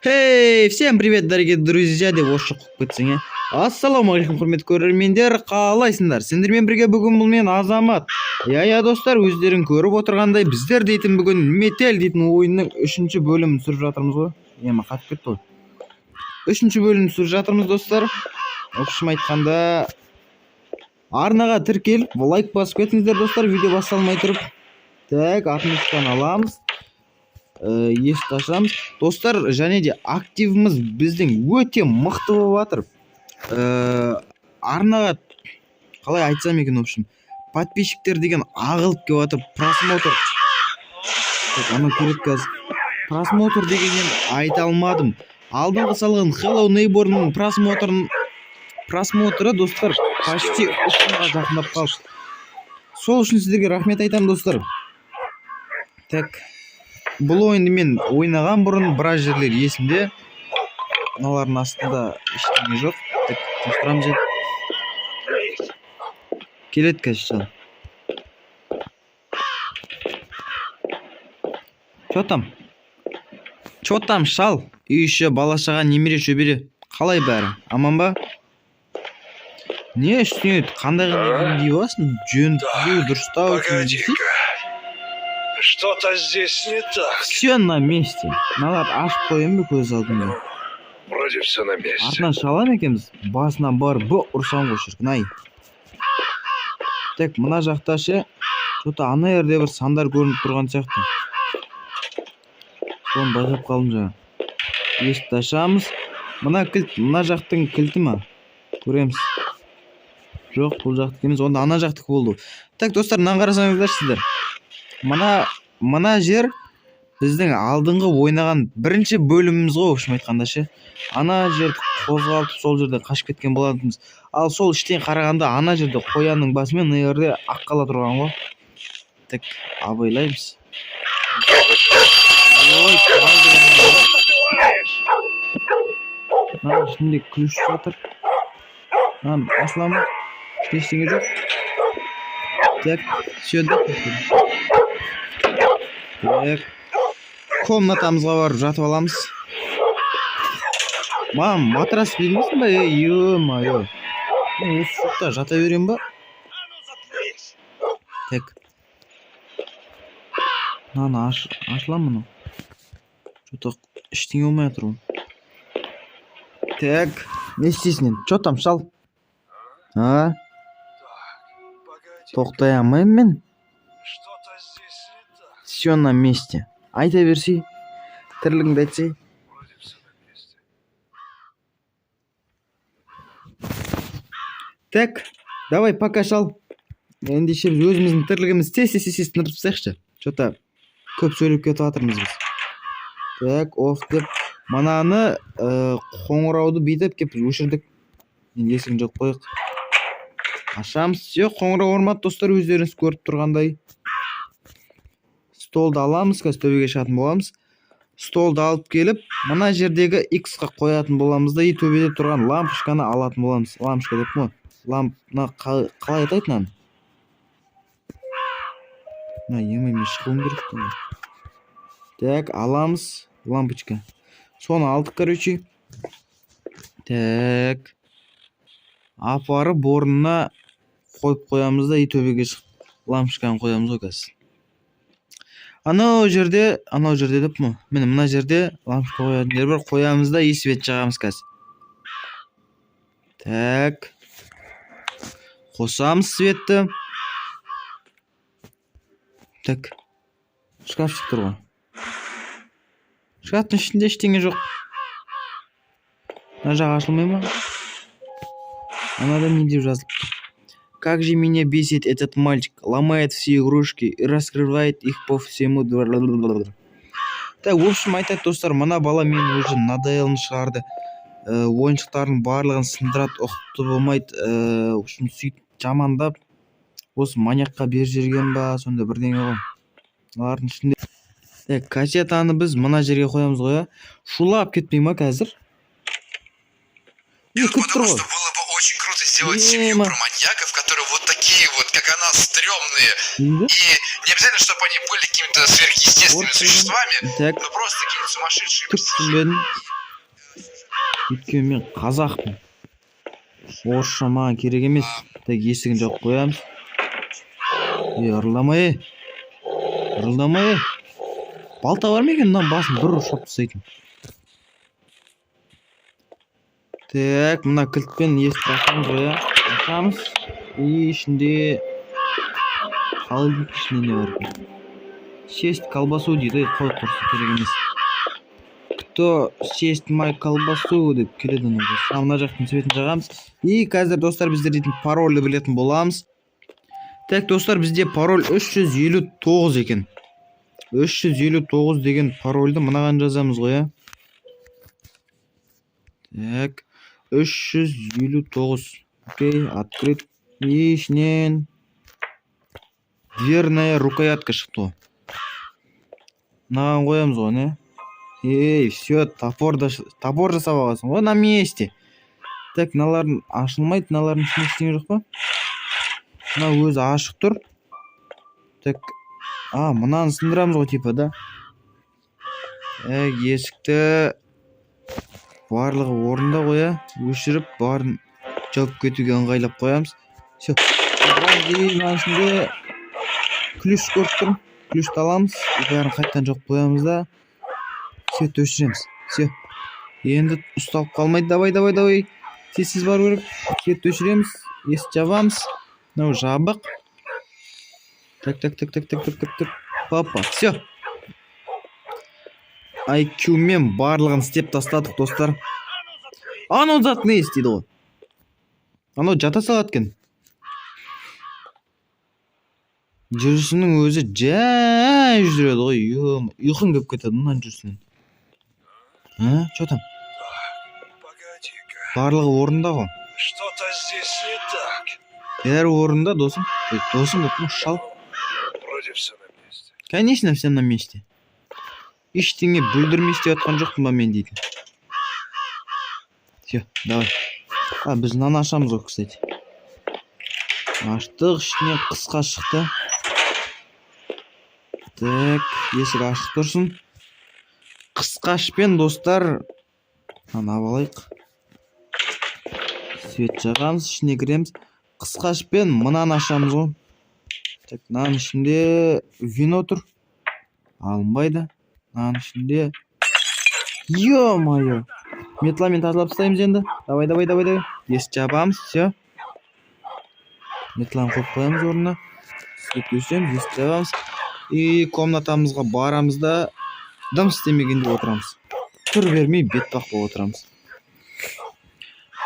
Хей, всем привет, дорогие друзья, деп осы кетсең, ассалаумағалейкум, құрметті көрермендер, қалайсыңдар? Сендермен бірге бүгін бұл мен Азамат. Я достар, өздерің көріп отырғандай, біздер дейтін бүгін Метель дейтін ойынның 3-ші бөлімін түсіріп жатырмыз ғой. Ема қатып кетті ғой. 3-ші бөлімін түсіріп жатырмыз, достар. Оқшым айтқанда, арнаға тіркеліп, лайк басып кетіңіздер, достар, видео басталмай тұрып. Так, атмосфераны аламыз. Есікті ашамыз. Достар, және де активіміз біздің өте мықты болып жатыр. Арнаға қалай айтсам екен, общем, подписчиктер деген ағылып келіп жатыр. Просмотр. Ана керек қазір. Просмотр дегеннен айта алмадым. Алдыңғы салған Hello Neighbor'ның просмотры, достар, почти 3-ға жақындап қалды. Сол үшін сіздерге рахмет айтамын, достар. Так, бұл ойынды мен ойнаған бұрын біраз жерлер есімде. Мыналардың астында ештеңе жоқ. Так, тоқтырамыз жет. Келеді қазір. Чё там, шал? Үй іші бала-шаға немере шөбере. Қалай бәрі? Аман ба? Не үстіне қандай дейбасың? Жөн түзеу дұрыстау үшін дейсің? Что-то здесь не так. Все на месте. Налар ашып қойын бі көз алдында? Вроде все на месте. Артынан шалам екеміз, басынан бар бұ ұрсам ғой шіркін, ай. Так, мына жақта ше, что-то ана жерде бір сандар көрініп тұрған сияқты. Соны байқап қалдым жаңа. Есікті ашамыз. Мына кілт, мына жақтың кілті ма? Көреміз. Жоқ, бұл жақтық емес, онда ана жақтық болды. Так, достар, мынаны қарасаңыздар сіздер. Мына жер біздің алдыңғы ойнаған бірінші бөліміміз ғой, общем айтқанда ше. Ана жерді қозғалтып сол жерде қашып кеткен болатынбыз. Ал сол іштен қарағанда ана жерде қоянның басымен мына жерде аққала тұрған ғой. Так, абайлаймыз. Ой, мына ішінде ключ жатыр. Мына ашылама. Ештеңе жоқ. Так, сүйеді. Так, комнатамызға барып жатып аламыз. Мам, матрас бермесін ба? Ё-моё. Мен осы шоқта жата берем ба? Так. Мынаны ашылам мұны. Что-то ештеңе болмай жатыр ғой. Так, не істейсің енді? Что там, шал? А? Тоқтай алмаймын мен. Все на месте. Айта берсей. Тірлігіңді айтсай. Так, давай пока, шал. Ендеше өзіміздің тірлігіміз тез тынып тастайықшы. Что-то көп сөйлеп кетіп жатырмыз біз. Так, оф деп. Мананы қоңырауды бүйтіп кеп өшірдік. Енді есігін жоқ қойық. Ашамыз. Все, қоңырау ормады, достар, өздеріңіз көріп тұрғандай. Столды аламыз, қазір төбеге шығатын боламыз. Столды алып келіп, мына жердегі X-қа қоятын боламыз да, төбеде тұрған лампочканы алатын боламыз. Лампочка деп ме? Лампына қалай атайды наны? Мен шығуым керек. Так, аламыз лампочка. Соны алдық, короче. Так. Апарып орнына қойып қоямыз да, төбеге шығып лампочканы қоямыз ғой қазір. Анау жерде деп ме? Міне мына жерде лампочка қоятын жер бар, қоямыз да, свет жағамыз қазір. Так. Қосамыз светті. Так. Шкафчик тұр ғой. Шкафтың ішінде ештеңе жоқ. Мына жағы ашылмай ма? Анада не деп жазылып тұр? Как же меня бесит этот мальчик, ломает все игрушки и раскрывает их по всему. Так, в общем, айтады, достар, мына бала мен уже надоелін шығарды. Ойыншықтардың барлығын сындырады, ұқты болмайды. В общем, сөйтіп жамандап, осы маньякқа бер жерген ба, сонда бірдеңе ғой. Олардың ішінде. Так, кассетаны біз мына жерге қоямыз ғой. Шулап кетпей ма қазір? Потому что было бы очень круто сделать семью про маньяков, которые вот такие вот, как она, стрёмные. И не обязательно, чтобы они были какими-то сверхъестественными существами, но просто какие-то сумасшедшие. Өйткені мен қазақпын. Орысша маған керек емес. Так, есігін жауып қоямыз. Ырылдамай. Ырылдамай. Балта бар ма екен? Мынаны басын бір ұрып тастайтын. Так, мына кілтпен есікті ашамыз ғой, иә. Ашамыз. И ішінде қалың ішінде не бар екен? Съесть колбасу дейді. Қой құрсы керек емес. Кто съесть мою колбасу деп келеді оны. Мына жақтың светін жағамыз. И қазір достар біздер дейтін парольді білетін боламыз. Так, достар, бізде пароль 359 екен. 359 деген парольді мынаған жазамыз ғой, иә. Так, 359. Окей, открыть. И ішінен дверная рукоятка шықты. Мынаған қоямыз ғой, не? Ей, все, топор жасап аласың ғой, на месте. Так, мыналардың ашылмайды, мыналардың ішінде ештеңе жоқ па? Мына өзі ашық тұр. Так, мынаны сындырамыз ғой, типа, да. Есікті барлығы орында қоя, өшіріп, барын жауып кетуге ыңғайлап қоямыз. Все. Мына ішінде ключ көріп тұрмын. Ключті аламыз, бәрін қайттан жауып қоямыз да. Все, өшіреміз. Все. Енді ұсталып қалмайды. Давай. Тез бару керек. Все, өшіреміз. Есік жабамыз. Мынау жабық. Так. Папа, все. IQ-мен барлығын істеп тастадық, достар. Анау зат не істейді ғой? Анау жата салады екен. Жүрісінің өзі жай жүреді ғой. Ұйқың келіп кетеді мынан жүрісінен. Что там? Барлығы орында ғой. Что-то здесь не так. Бәрі орында, досым. Досым болып шал. Вроде все на месте. Конечно, все на месте. Ештеңе бүлдірмей істеп жатқан жоқпын ба мен дейді. Все, давай. Біз мынаны ашамыз ғой, кстати. Аштық, ішінен қысқа шықты. Так, есік ашық тұрсын. Қысқашпен, достар, ана алайық. Свет жағамыз, ішіне кіреміз. Қысқашпен мынаны ашамыз ғой. Так, мынаның ішінде вино тұр. Алынбайды. Мынаның ішінде... Ё-моё! Метламен тазалап тастаймыз енді. Давай. Есік жабамыз, все. Метланы қойып қоямыз орнына. Свет өшіреміз, есік жабамыз. И комнатамызға барамыз да дым істемегенде отырамыз. Тұр бермей бетпақ болып отырамыз.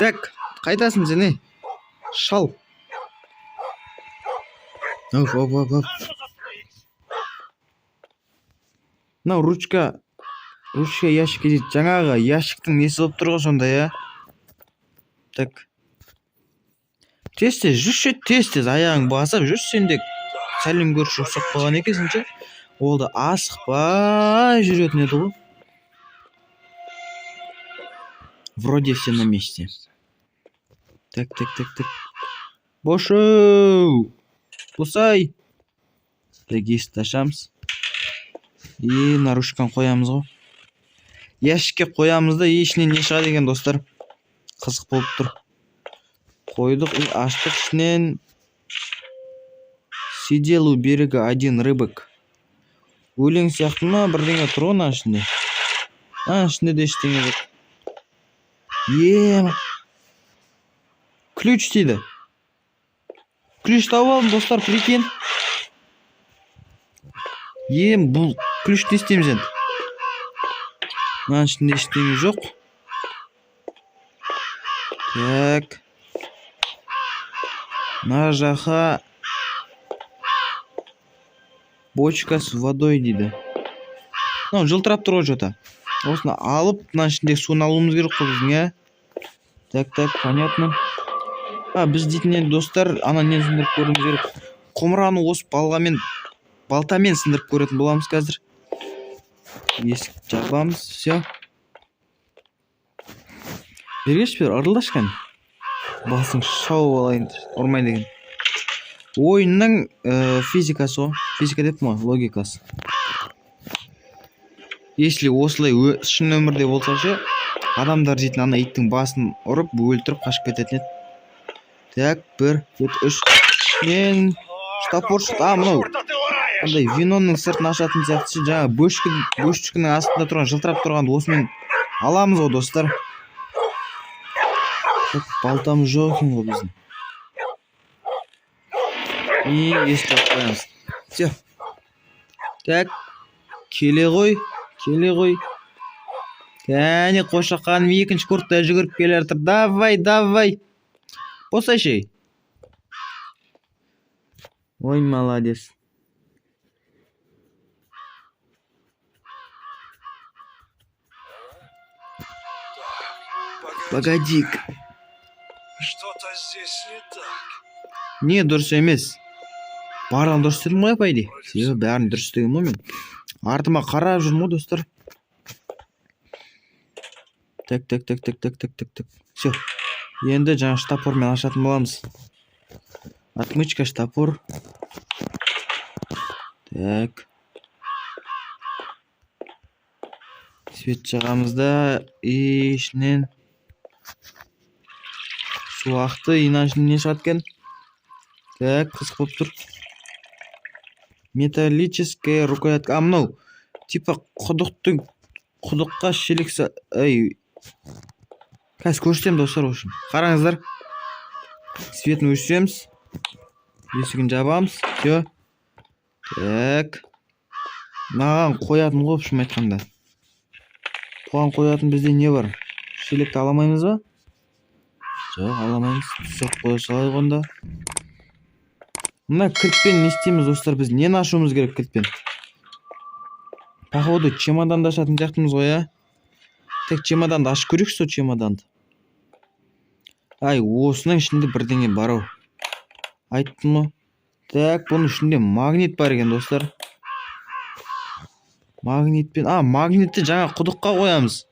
Так, қайтасың сен, шал. Оп. Мынау ручка ящикке дейді. Жаңағы ящиктің несі болып тұр ғой сонда, иә? Так. Тез жүрші, аяғың басып жүрші, сен де сәлем көрші ұқсап қойған екенсің, ше? Ол да асықпай жүретін еді ғой. Вроде все на месте. Так. Бошу! Босай! Так, есікті ашамыз. И наручканы қоямыз ғой. Ящикке қоямыз да, ішінен не шығады екен, достар? Қызық болып тұр. Қойдық, аштық ішінен. Сидел у берега один рыбок. Өлең сияқты ма, бірдеңе тұр ғой ішінде. Ішінде де ештеңе жоқ. Ключ дейді. Ключ тауып алдым, достар, прикинь. Бұл ключ не істейміз енді? Ішінде ештеңе жоқ. Так. Мына жаққа бочка с водой дейді. Жылтырап тұр ғой жота. Осыны алып, мына ішінде суын алуымыз керек қой біздің, иә? Так, понятно. Біз дейтін достар, нені сындырып көруіміз керек. Құмыраны осы балтамен сындырып көретін боламыз қазір. Есік жабамыз, все. Бергеш бер, ырылдашқан. Басың шау алайын, ұрмай деген. Ойынның физикасы ғой. Физика деп ма? Логикасы. если осылай шын өмірде болса ше, адамдар дейтін ана иттің басын ұрып өлтіріп қашып кететін еді. Так, 1, 2, 3. Мен штапор шықты. Мынау андай винонның сыртын ашатын сияқты ше, жаңа бөшкенің астында тұрған жылтырап тұрған осымен аламыз ғой достар. Так, балтамыз жоқ екен ғой біздің. И естіп қоямыз. Все. Так, келе ғой. Кәне қошақаным екінші куртта жүгіріп келе жатыр. Давай. Босайшы. Ой, молодец. Погоди-ка. Что-то здесь не так. Не, дұрыс емес. Барлығын дұрыс істедім ғой, по идее. Себебі бәрін дұрыс істеген ғой мен. Артыма қарап жүрмін ғой, достар. Так. Все. Енді жаңа штапормен ашатын боламыз. Отмычка, штапор. Так. Свет жағамыз да. И ішінен су ақты. Иначе не шығады екен? Так, қызық болып тұр. Металлическая рукоятка. А мынау типа құдыққа шелекса. Қазір көрсетем достар, үшін. Қараңыздар. Светін өшіреміз. Есігін жабамыз. Все. Так. Маған қоятын ғой, шын айтқанда. Бұған қоятын бізде не бар? Шелекті аламаймыз ба? Жоқ, аламаймыз. Түсіп қоя салайық онда. Мына кілтпен не істейміз, достар? Біз нені ашуымыз керек кілтпен? Походу, чемоданды ашатын сияқтымыз ғой, а? Так, чемоданды ашып көрейік, сол чемоданды. Осының ішінде бірдеңе бар ау. Айттым ғой. Так, бұның ішінде магнит бар екен, достар. Магнитпен... магнитті жаңа құдыққа қоямыз.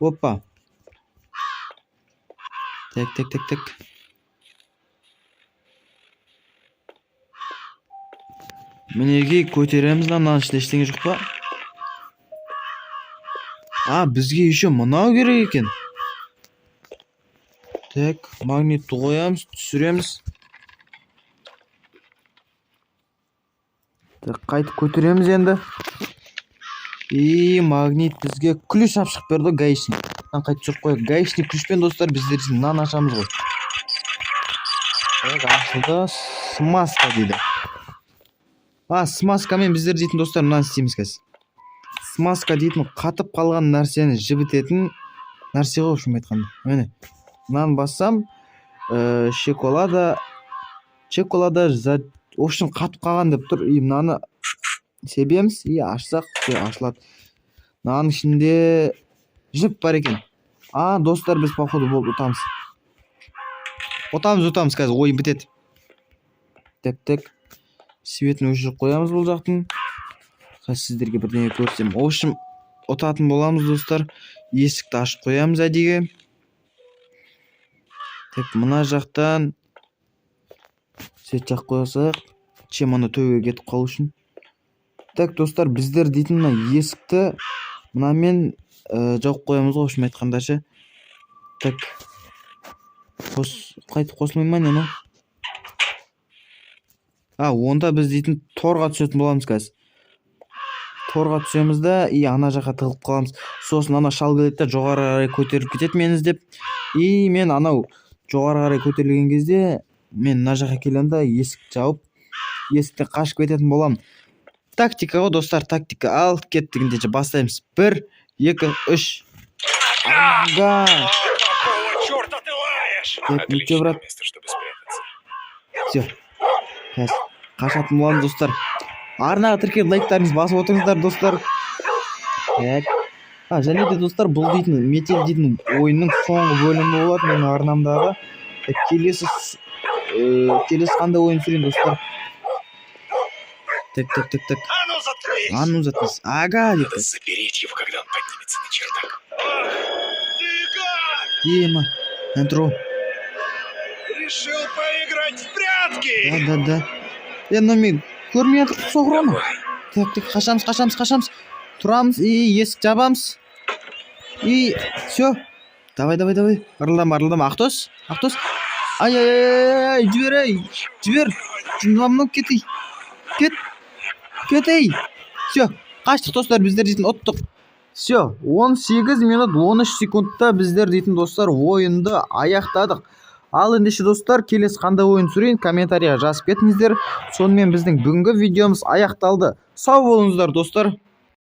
Опа. Так. Мінеге көтереміз, мынаны ішінде ештеңе жоқ па? Бізге еще мынау керек екен. Так, магнитті қоямыз, түсіреміз. Так, қайтып көтереміз енді. И магнит бізге ключ ашып берді, гаишник. Қайтып жүріп қояйық. Гаишник ключпен, достар, біздер үшін мынаны ашамыз ғой. Так, ашылды. Смазка дейді. Смазкамен біздер дейтін, достар, мынаны істейміз қазір. Смазка дейтін қатып қалған нәрсені жібітетін нәрсе ғой, шын айтқанда. Міне. Мынаны бассам, шоколада, в общем, қатып қалған деп тұр. И мынаны себеміз, и ашсақ, ашылады. Мынаның ішінде жіп бар екен. Достар, біз походу болып ұтамыз. Ұтамыз қазір, ойын бітеді. Так. Светін өшіріп қоямыз бұл жақтың. Қазір сіздерге бірдеңе көрсем. В общем, ұтатын боламыз, достар. Есікті ашып қоямыз әдейі. Так, мына жақтан свет жақып қойсақ, чемоны төбеге кетіп қалу үшін. Так, достар, біздер дейтін мына есікті мынамен жауып қоямыз ғой, шын айтқанда ше. Так. Қайтып қосылмай ма не? Онда біз дейтін торға түсетін боламыз қазір. Торға түсеміз да, и ана жаққа тығылып қаламыз. Сосын ана шал келеді де жоғары қарай көтеріліп кетеді мені іздеп. И мен анау жоғары қарай көтерілген кезде мен мына жаққа келем да есік жауып, есіктен қашып кететін боламын. Тактика ғой, достар, тактика. Ал кеттігінде бастаймыз. 1, 2, 3. Какого черта ты лаешь? Отличное место, чтобы спрятаться. Все. Қазір қашатын боламыз, достар. Арнаға тіркеліп лайктарыңыз басып отырыңыздар, достар. Так. Және де, достар, бұл дейтін метел дейтін ойынның соңғы бөлімі болады менің арнамдағы. Келесі қандай ойын сүрейін, достар. Так. А ну заткнись. Ага, Надо запереть его, когда он поднимется на чердак. Ты как? Ема, Энтро. Решил поиграть в прятки? Да. Но мен көрмей жатыр соғыр оны. Так, қашамыз. Тұрамыз, есік жабамыз. Все. Давай. Ырылдама. Ақтос. Ай, жібер. Жындамын, кет, ей. Все, қаштық достар, біздер дейтін ұттық. Все, 18 минут 13 секундта біздер дейтін достар ойынды аяқтадық. Ал ендеше достар, келесі қандай ойын сүрейін, комментарияға жазып кетіңіздер. Сонымен біздің бүгінгі видеомыз аяқталды. Сау болыңыздар достар.